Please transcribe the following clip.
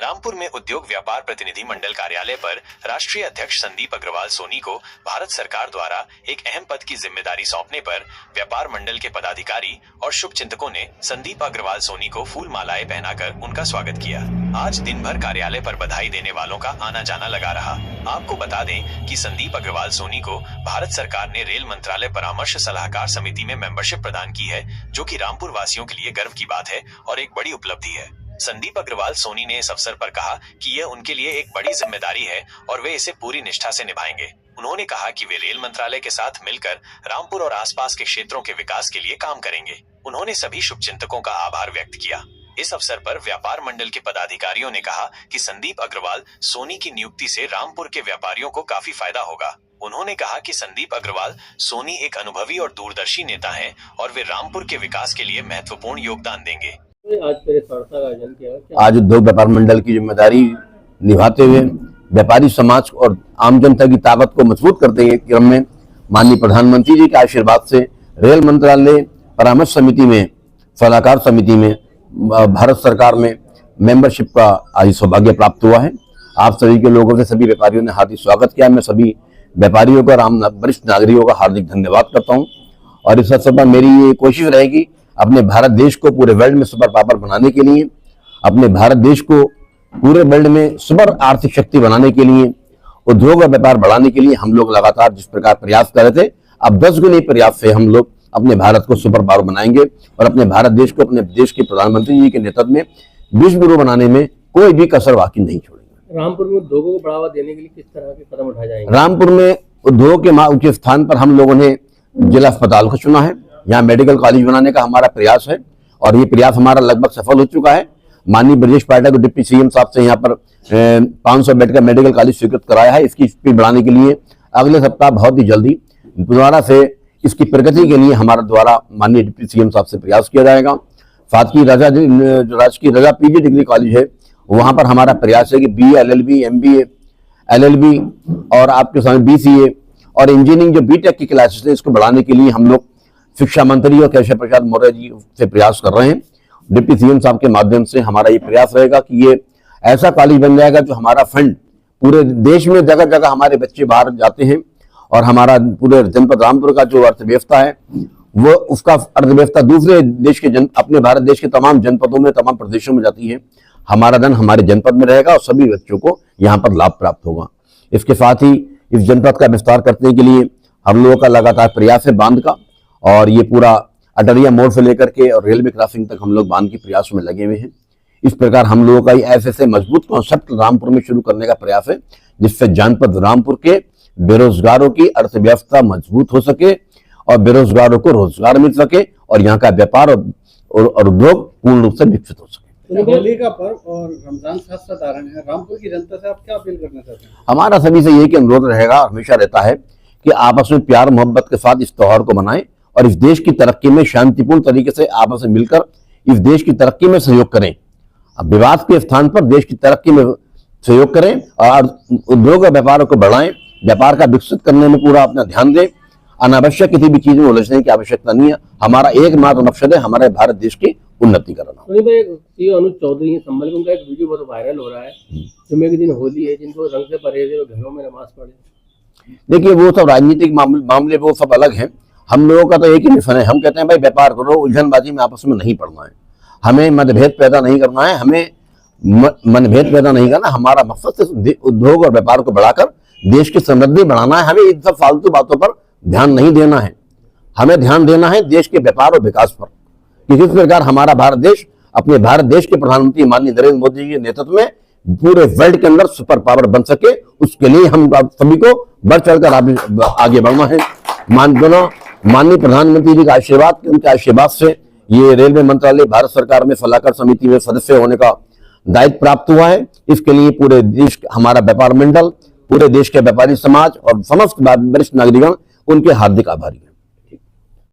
रामपुर में उद्योग व्यापार प्रतिनिधि मंडल कार्यालय पर राष्ट्रीय अध्यक्ष संदीप अग्रवाल सोनी को भारत सरकार द्वारा एक अहम पद की जिम्मेदारी सौंपने पर व्यापार मंडल के पदाधिकारी और शुभचिंतकों ने संदीप अग्रवाल सोनी को फूल मालाएं पहनाकर उनका स्वागत किया। आज दिन भर कार्यालय पर बधाई देने वालों का आना जाना लगा रहा। आपको बता दें कि संदीप अग्रवाल सोनी को भारत सरकार ने रेल मंत्रालय परामर्श सलाहकार समिति में मेंबरशिप प्रदान की है, जो कि रामपुर वासियों के लिए गर्व की बात है और एक बड़ी उपलब्धि है। संदीप अग्रवाल सोनी ने इस अवसर पर कहा कि यह उनके लिए एक बड़ी जिम्मेदारी है और वे इसे पूरी निष्ठा से निभाएंगे। उन्होंने कहा कि वे रेल मंत्रालय के साथ मिलकर रामपुर और आसपास के क्षेत्रों के विकास के लिए काम करेंगे। उन्होंने सभी शुभचिंतकों का आभार व्यक्त किया। इस अवसर पर व्यापार मंडल के पदाधिकारियों ने कहा कि संदीप अग्रवाल सोनी की नियुक्ति से रामपुर के व्यापारियों को काफी फायदा होगा। उन्होंने कहा कि संदीप अग्रवाल सोनी एक अनुभवी और दूरदर्शी नेता हैं और वे रामपुर के विकास के लिए महत्वपूर्ण योगदान देंगे। आज उद्योग व्यापार मंडल की जिम्मेदारी निभाते हुए व्यापारी समाज और आम जनता की ताकत को मजबूत करते हुए क्रम में माननीय प्रधानमंत्री जी के आशीर्वाद से रेल मंत्रालय परामर्श समिति में सलाहकार समिति में भारत सरकार में मेंबरशिप का आज सौभाग्य प्राप्त हुआ है। आप सभी के लोगों से सभी व्यापारियों ने हार्दिक स्वागत किया। मैं सभी व्यापारियों का वरिष्ठ नागरिकों का हार्दिक धन्यवाद करता हूं और इस अवसर पर मेरी ये कोशिश रहेगी अपने भारत देश को पूरे वर्ल्ड में सुपर पावर बनाने के लिए, अपने भारत देश को पूरे वर्ल्ड में सुपर आर्थिक शक्ति बनाने के लिए, उद्योग और व्यापार बढ़ाने के लिए हम लोग लगातार जिस प्रकार प्रयास कर रहे थे, अब 10 गुने प्रयास से हम लोग अपने भारत को सुपर पावर बनाएंगे और अपने भारत देश को अपने देश के प्रधानमंत्री जी के नेतृत्व में विश्व गुरु बनाने में कोई भी कसर बाकी नहीं छोड़ेंगे। रामपुर में उद्योगों को बढ़ावा देने के लिए किस तरह के कदम उठाए जाएंगे? रामपुर में उद्योग के ऊंचे स्थान पर हम लोगों ने जिला अस्पताल को चुना है। यहाँ मेडिकल कॉलेज बनाने का हमारा प्रयास है और ये प्रयास हमारा लगभग सफल हो चुका है। माननीय ब्रजेश पाठक को डिप्टी सीएम साहब से यहाँ पर 500 बेड का मेडिकल कॉलेज स्वीकृत कराया है। इसकी स्पीड बढ़ाने के लिए अगले सप्ताह बहुत ही जल्दी दोबारा से इसकी प्रगति के लिए हमारा द्वारा माननीय डिप्टी सीएम साहब से प्रयास किया जाएगा। साथ ही राजकीय रजा पीजी डिग्री कॉलेज है, वहां पर हमारा प्रयास है कि BA LLB MBA LLB और आपके सामने BCA और इंजीनियरिंग जो BTech की क्लासेस है इसको बढ़ाने के लिए हम लोग शिक्षा मंत्री और केशव प्रसाद मौर्य जी से प्रयास कर रहे हैं। डिप्टी सीएम साहब के माध्यम से हमारा ये प्रयास रहेगा कि ये ऐसा कॉलेज बन जाएगा जो हमारा फंड पूरे देश में जगह जगह हमारे बच्चे बाहर जाते हैं और हमारा पूरे जनपद रामपुर का जो अर्थव्यवस्था है वो उसका अर्थव्यवस्था दूसरे देश के अपने भारत देश के तमाम जनपदों में तमाम प्रदेशों में जाती है। हमारा धन हमारे जनपद में रहेगा और सभी बच्चों को यहाँ पर लाभ प्राप्त होगा। इसके साथ ही इस जनपद का विस्तार करने के लिए हम लोगों का लगातार प्रयास है बांध का, और ये पूरा अटरिया मोड़ से लेकर के और रेलवे क्रॉसिंग तक हम लोग बांध के प्रयास में लगे हुए हैं। इस प्रकार हम लोगों का ऐसे मजबूत कॉन्सेप्ट रामपुर में शुरू करने का प्रयास है जिससे जनपद रामपुर के बेरोजगारों की अर्थव्यवस्था मजबूत हो सके और बेरोजगारों को रोजगार मिल सके और यहाँ का व्यापार और उद्योग पूर्ण रूप से विकसित हो सके। होली का पर्व और रमजान साथ साथ आ रहे हैं, रामपुर की जनता से आप क्या अपील करना चाहते हैं? हमारा सभी से यही अनुरोध रहेगा, हमेशा रहता है कि आपस में प्यार मोहब्बत के साथ इस त्योहार को मनाएं और इस देश की तरक्की में शांतिपूर्ण तरीके से आपस में मिलकर इस देश की तरक्की में सहयोग करें। अब विवाद के स्थान पर देश की तरक्की में सहयोग करें और उद्योग और व्यापार को बढ़ाएं, व्यापार का विकसित करने में पूरा अपना ध्यान दें। अनावश्यक किसी भी चीज में उलझने की आवश्यकता नहीं है। हमारा एकमात्र मकसद है हमारे भारत देश की उन्नति करना। अनुज चौधरी है संभल, उनका एक वीडियो बहुत वायरल हो रहा है। जुम्मे के दिन होली है, जिनको रंग से परहेज है वो घरों में नमाज पढ़े। देखिए वो सब राजनीतिक मामले वो सब अलग है। हम लोगों का तो एक ही मिशन है, हम कहते हैं भाई व्यापार करो, उलझनबाजी में आपस में नहीं पड़ना है, हमें मतभेद पैदा नहीं करना है, हमें मनभेद पैदा नहीं करना। हमारा मकसद सिर्फ उद्योग और व्यापार को बढ़ाकर देश की समृद्धि बढ़ाना है। हमें इन सब फालतू बातों पर ध्यान नहीं देना है, हमें ध्यान देना है देश के व्यापार और विकास पर कि किस प्रकार हमारा भारत देश अपने भारत देश के प्रधानमंत्री माननीय नरेंद्र मोदी जी के नेतृत्व में पूरे वर्ल्ड के अंदर सुपर पावर बन सके। उसके लिए हम सभी को बढ़ चढ़कर आगे बढ़ना है। माननीय प्रधानमंत्री जी का आशीर्वाद, उनके आशीर्वाद से ये रेलवे मंत्रालय भारत सरकार में सलाहकार समिति में सदस्य होने का दायित्व प्राप्त हुआ है। इसके लिए पूरे देश हमारा व्यापार मंडल, पूरे देश के व्यापारी समाज और समस्त वरिष्ठ नागरिकगण उनके हार्दिक आभारी हैं।